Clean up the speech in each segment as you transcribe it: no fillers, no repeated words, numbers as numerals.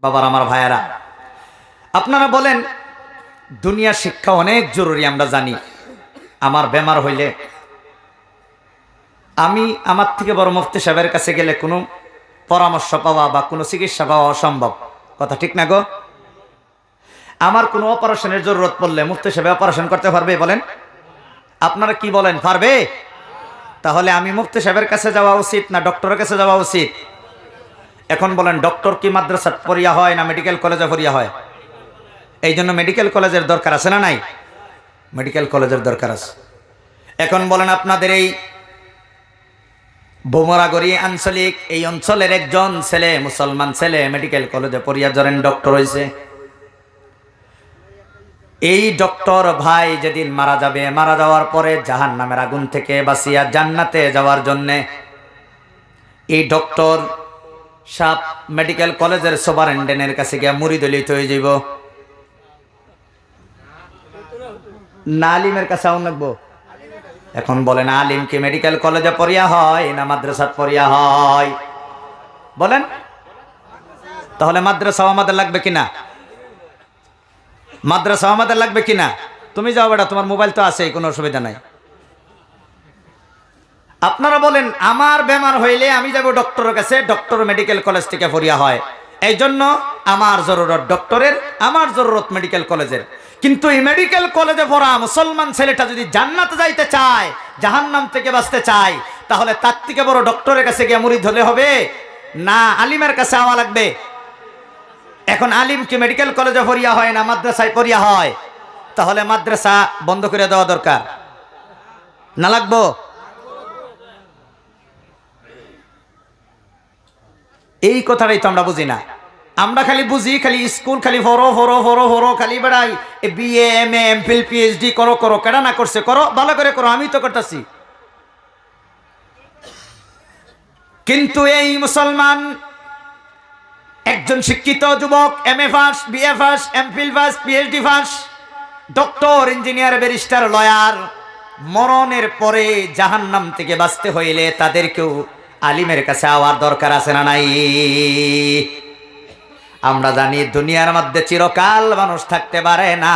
বাবার আমার ভাইয়েরা, আপনারা বলেন দুনিয়ার শিক্ষা অনেক জরুরি, আমরা জানি। আমার বেমার হইলে আমি আমার থেকে বড় মুফতি সাহেবের কাছে গেলে কোনো পরামর্শ পাওয়া বা কোনো চিকিৎসা পাওয়া অসম্ভব। কথা ঠিক না গো? আমার কোনো অপারেশনের জরুরত পড়লে মুফতি সাহেব অপারেশন করতে পারবে? বলেন, আপনারা কি বলেন, পারবে? তাহলে আমি মুফতি সাহেবের কাছে যাওয়া উচিত না ডক্টরের কাছে যাওয়া উচিত? এখন বলেন, ডক্টর কি মাদ্রাসাত পড়িয়া হয় না মেডিকেল কলেজে পড়িয়া হয়? এই জন্য মেডিকেল কলেজের দরকার আছে না নাই? মেডিকেল কলেজের দরকার আছে। এখন বলেন, আপনাদের এই বোমরাগড়ি আঞ্চলিক এই অঞ্চলের একজন ছেলে, মুসলমান ছেলে, মেডিকেল কলেজে পড়িয়া ধরেন ডক্টর হয়েছে। এই ডক্টর ভাই যেদিন মারা যাবে, মারা যাওয়ার পরে জাহান্নামের আগুন থেকে বাঁচিয়া জান্নাতে যাওয়ার জন্যে এই ডক্টর সাপ মেডিকেল কলেজের সুপারিনটেন্ডেন্টের কাছে গিয়া মুরিদ লইতে হয়ে যাইব না আলিমের কাছে আউন লাগবো? এখন বলেন, আলিম কি মেডিকেল কলেজে পড়িয়া হয় না মাদ্রাসাত পড়িয়া হয়? বলেন, তাহলে মাদ্রাসাও আমাদের লাগবে কিনা? মাদ্রাসাও আমাদের লাগবে কিনা? তুমি যাও বেটা, তোমার মোবাইল তো আছে, কোনো অসুবিধা নাই। আপনারা বলেন, আমার বেমার হইলে আমি যাব ডক্টরের কাছে, ডক্টর মেডিকেল কলেজ থেকে পড়িয়া হয়, এই জন্য আমার জরুরত ডক্টরের, আমার জরুরত মেডিকেল কলেজের। কিন্তু এই মেডিকেল কলেজে পড়া মুসলমান ছেলেটা যদি জান্নাতে যাইতে চায়, জাহান্নাম থেকে বাঁচতে চায়, তাহলে তার থেকে বড় ডক্টরের কাছে গিয়ে মুরিদ হলে হবে না আলিমের কাছে আওয়া লাগবে? এখন আলিম কি মেডিকেল কলেজে পড়িয়া হয় না মাদ্রাসায় পড়িয়া হয়? তাহলে মাদ্রাসা বন্ধ করে দেওয়া দরকার না লাগবো? এই কথাটাই তো আমরা বুঝি না। আমরা খালি বুঝি, খালি স্কুল, খালি ভরো ভরো ভরো ভরো, খালি বেড়াই BA M A MPhil PhD করো করো, কেডা না করছে করো, ভালো করে করো, আমি তো করতেছি। কিন্তু এই মুসলমান একজন শিক্ষিত যুবক, M A pass, BA pass, MPhil pass, PhD pass, doctor, engineer, barrister, lawyer, মরণের পরে জাহান্নাম থেকে বাঁচতে হইলে তাদেরকেও আলিমের কাছে আওয়ার দরকার আছে না নাই? আমরা জানি দুনিয়ার মধ্যে চিরকাল মানুষ থাকতে পারে না,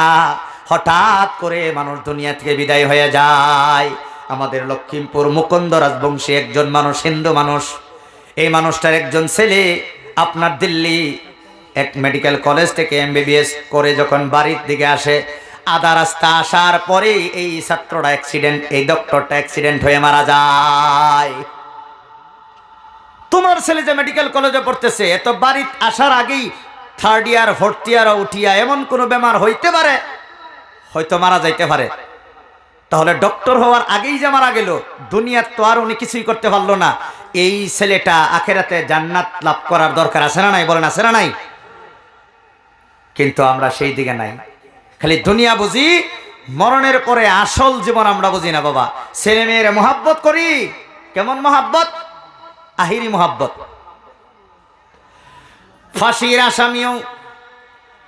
হঠাৎ করে মানুষ দুনিয়া থেকে বিদায় হয়ে যায়। আমাদের লক্ষ্মীমপুর মুকুন্দ রাজবংশী একজন মানুষ, হিন্দু মানুষ, এই মানুষটার একজন ছেলে আপনার দিল্লি এক মেডিকেল কলেজ থেকে এমবিবিএস করে যখন বাড়ির দিকে আসে, আধা রাস্তা আসার পরে এই ছাত্রটা অ্যাক্সিডেন্ট, এই ডক্টরটা অ্যাক্সিডেন্ট হয়ে মারা যায়। তোমার ছেলে যে মেডিকেল কলেজে পড়তেছে, এত বাড়িতে আসার আগেই থার্ড ইয়ার ফোর্থ ইয়ার উঠিয়া এমন কোনো বেমার হইতে পারে, হয়তো মারা যাইতে পারে। তাহলে ডক্টর হওয়ার আগেই যে মারা গেল, দুনিয়ার তো আর উনি কিছুই করতে পারলো না, এই ছেলেটা আখেরাতে জান্নাত লাভ করার দরকার আছে না নাই? বলেন, আছে না নাই? কিন্তু আমরা সেই দিকে নাই, খালি দুনিয়া বুঝি, মরণের পরে আসল জীবন আমরা বুঝি না। বাবা, ছেলে মেয়ের মোহাব্বত করি, কেমন মোহাব্বত? আহিরি মোহাব্বত। ফাঁসির আসামিও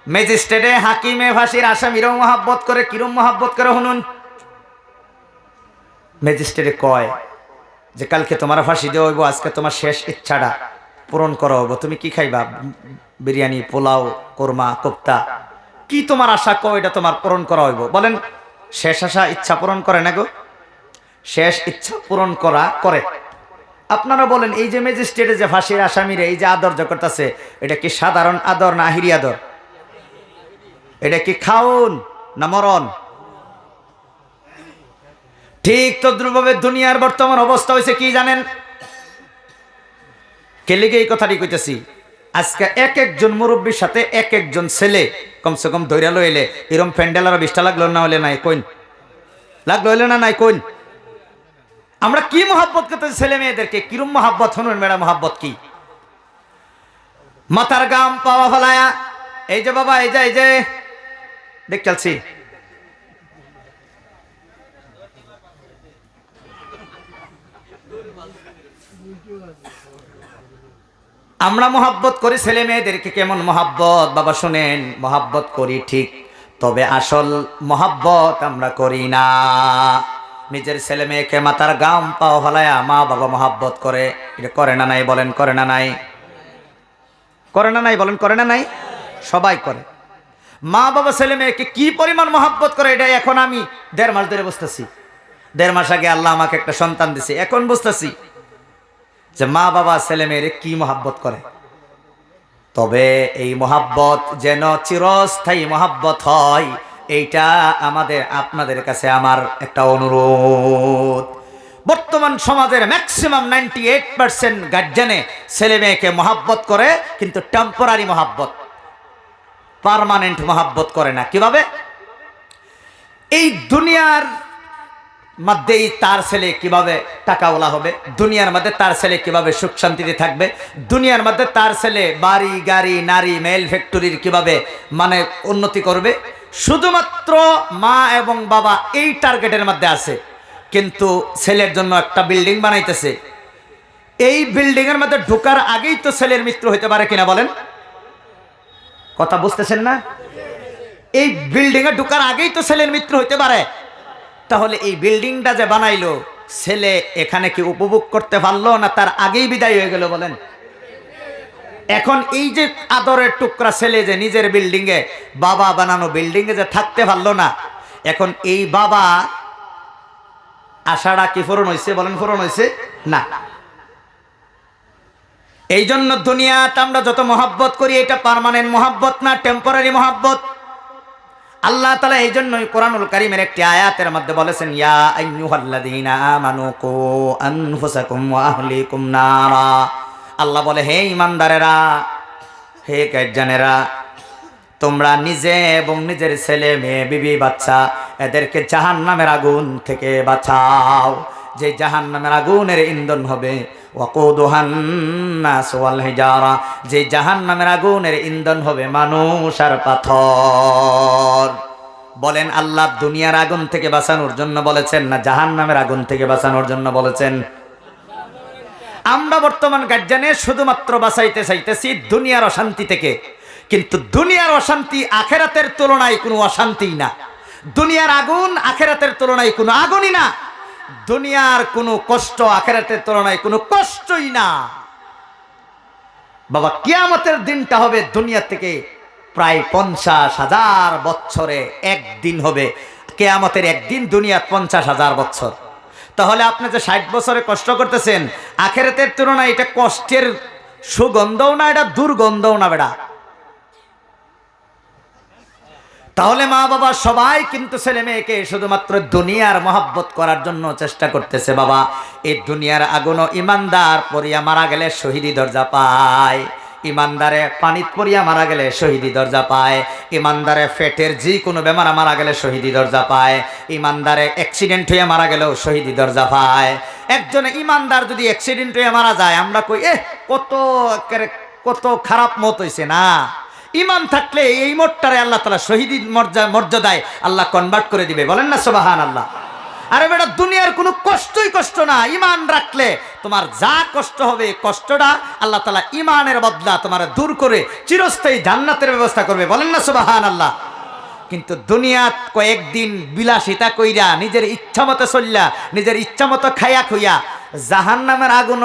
ম্যাজিস্ট্রেটে, হাকিমে ফাঁসির আসামিরাও মোহাব্বত করে। কিরম মোহাব্বত করে শুনুন। ম্যাজিস্ট্রেটে কয় যে কালকে তোমার ফাঁসি দেওয়া হইব, আজকে তোমার শেষ ইচ্ছাটা পূরণ করা হইব, তুমি কি খাইবা? বিরিয়ানি, পোলাও, কোরমা, কোপ্তা, কি তোমার আশা কো, এটা তোমার পূরণ করা হইব। বলেন, শেষ আশা ইচ্ছা পূরণ করে না গো? শেষ ইচ্ছা পূরণ করা করে। আপনারা বলেন, এই যে ম্যাজিস্ট্রেটে যে ফাঁসির আসামিরে এই যে আদর যে করতেছে, এটা কি সাধারণ আদর না আহিরি আদর? এটা কি খাউন না মরণ? ঠিক তদ্রুপভাবে দুনিয়ার বর্তমান অবস্থা হয়েছে কি জানেন? কে লিগে এই কথাটি কইতেছি, আজকে এক একজন মুরব্বীর সাথে এক একজন ছেলে কমসে কম ধৈর্য লইলে এরম প্যান্ডেল আর 20টা লাগলো না হলে নাই কইন, লাগলো হইলে না নাই কইন। আমরা কি মোহাব্বত করতেছি ছেলে মেয়েদেরকে, কিরম মোহাব্বত, শুনুন ম্যাডাম, মোহাব্বত কি? মাথার গাম পাওয়া ফেলায়া, এই যে বাবা, এই যে দেখ চলছি, আমরা মোহাব্বত করি ছেলে মেয়েদেরকে। কেমন মোহাব্বত বাবা শুনেন, মোহাব্বত করি ঠিক, তবে আসল মোহাব্বত আমরা করি না। নিজের ছেলে মেয়েকে মাথার গাম পাও ফলায়া মা বাবা মোহাব্বত করে, এটা করে না নাই? বলেন, করে না নাই? করে না নাই? বলেন করে না নাই? সবাই করে। মা বাবা ছেলে মেয়েকে কি পরিমাণ মহাব্বত করে এটা এখন আমি 1.5 মাস ধরে বুঝতেছি। 1.5 মাস আগে আল্লাহ আমাকে একটা সন্তান দিছে, এখন বুঝতেছি যে মা বাবা ছেলে মেয়েরে কি মহাব্বত করে। তবে এই মহাব্বত যেন চিরস্থায়ী মহাব্বত হয়, এইটা আমাদের আপনাদের কাছে আমার একটা অনুরোধ। বর্তমান সমাজের ম্যাক্সিমাম 98% গার্জেনে ছেলে মেয়েকে মহাব্বত করে, কিন্তু টেম্পোরারি মহাব্বত, পার্মানেন্ট মহাব্বত করে না। কিভাবে? এই দুনিয়ার মধ্যেই তার ছেলে কিভাবে টাকাওয়ালা হবে, দুনিয়ার মধ্যে তার ছেলে কিভাবে সুখ শান্তিতে থাকবে, দুনিয়ার মধ্যে তার ছেলে বাড়ি গাড়ি নারী মেল ফ্যাক্টরির কিভাবে মানে উন্নতি করবে, শুধুমাত্র মা এবং বাবা এই টার্গেটের মধ্যে আছে। কিন্তু ছেলের জন্য একটা বিল্ডিং বানাইতেছে, এই বিল্ডিং এর মধ্যে ঢোকার আগেই তো ছেলের মৃত্যু হইতে পারে কিনা বলেন? কথা বুঝতেছেন না? এই বিল্ডিং এ ঢোকার আগেই তো ছেলের মৃত্যু হইতে পারে। তাহলে এই বিল্ডিংটা যে বানাইলো, ছেলে এখানে কি উপভোগ করতে পারলো না তার আগেই বিদায় হয়ে গেল বলেন? এখন এই যে আদরের টুকরা ছেলে যে নিজের বিল্ডিং এ, বাবা বানানো বিল্ডিং এ যে থাকতে পারলো না, এখন এই বাবা আশাটা কি পূরণ হয়েছে বলেন? পূরণ হয়েছে না। এই জন্য দুনিয়াতে আমরা যত মহাব্বত করি, এটা পার্মানেন্ট মহাব্বত না, টেম্পোরারি মহাব্বত। আল্লাহ তাআলা এই জন্যই কোরআনুল কারীমের একটি আয়াতের মধ্যে বলেছেন, ইয়া আইয়ুহাল্লাযীনা আমানু কু আনফুসাকুম ওয়া আহলিকুম নারা। আল্লাহ বলে, হে ঈমানদারেরা, হে গার্জিয়ানেরা, তোমরা নিজে এবং নিজের ছেলে মেয়ে বিবি বাচ্চা এদেরকে জাহান্নামের আগুন থেকে বাঁচাও, যে জাহান্নামের আগুনের ইন্ধন হবে ওয়াকুদুহান নাস ওয়াল হিজারা, যে জাহান্নামের আগুনের ইন্ধন হবে মানুষ আর পাথর। বলেন, আল্লাহ দুনিয়ার আগুন থেকে বাঁচানোর জন্য বলেছেন না জাহান্নামের আগুন থেকে বাঁচানোর জন্য বলেছেন? আমরা বর্তমান গার্জিয়ানে শুধুমাত্র বাঁচাইতে চাইতেছি দুনিয়ার অশান্তি থেকে, কিন্তু দুনিয়ার অশান্তি আখেরাতের তুলনায় কোনো অশান্তিই না। দুনিয়ার আগুন আখেরাতের তুলনায় কোনো আগুনই না। দুনিয়ার কোনো কষ্ট আখেরাতের তুলনায় কোনো কষ্টই না। বাবা, কিয়ামতের দিনটা হবে দুনিয়া থেকে প্রায় 50,000 বছরে একদিন হবে। কিয়ামতের একদিন দুনিয়া 50,000 বছর। তাহলে আপনি যে 60 বছরে কষ্ট করতেছেন, আখেরাতের তুলনায় এটা কষ্টের সুগন্ধও না, এটা দুর্গন্ধও না বেটা। তাহলে মা বাবা সবাই কিন্তু ছেলে মেয়েকে শুধুমাত্র দুনিয়ার মহাব্বত করার জন্য চেষ্টা করতেছে। বাবা, এই দুনিয়ার আগুনও ইমানদার পড়িয়া মারা গেলে শহীদি দরজা পায়। ইমানদারে পানিত পড়িয়া মারা গেলে শহীদি দরজা পায়। ইমানদারে পেটের যে কোনো বেমার মারা গেলে শহীদি দরজা পায়। ইমানদারে অ্যাক্সিডেন্ট হয়ে মারা গেলেও শহীদি দরজা পায়। একজন ইমানদার যদি অ্যাক্সিডেন্ট হয়ে মারা যায়, আমরা কই কত খারাপ মত হইছে না। ইমান থাকলে এই মোটটারে আল্লাহ তাআলা শহীদি মর্যাদায় আল্লাহ কনভার্ট করে দিবে। বলেন না সুবহানাল্লাহ? আরে বেটা, দুনিয়ার কোনো কষ্টই কষ্ট না। ইমান রাখলে তোমার যা কষ্ট হবে, কষ্টটা আল্লাহ তাআলা ইমানের বদলা তোমার দূর করে চিরস্থায়ী জান্নাতের ব্যবস্থা করবে। বলেন না সুবহানাল্লাহ? কিন্তু দুনিয়াত কয়েকদিন বিলাসিতা কইরা নিজের ইচ্ছা মতো চললা, নিজের ইচ্ছা মতো খাইয়া খুইয়া জাহান্নামের আগুন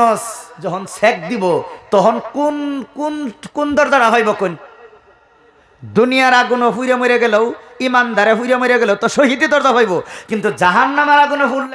যখন সেক দিব, তখন কোন কোন কোন দরজাটা হইব? কোন দুনিয়ার আগুনও ফুইরে মরে গেলেও, ইমানদারে ফুইরে মরে গেলেও তো শহীদি দরজা হইব, কিন্তু জাহান্নামের আগুনে ফুল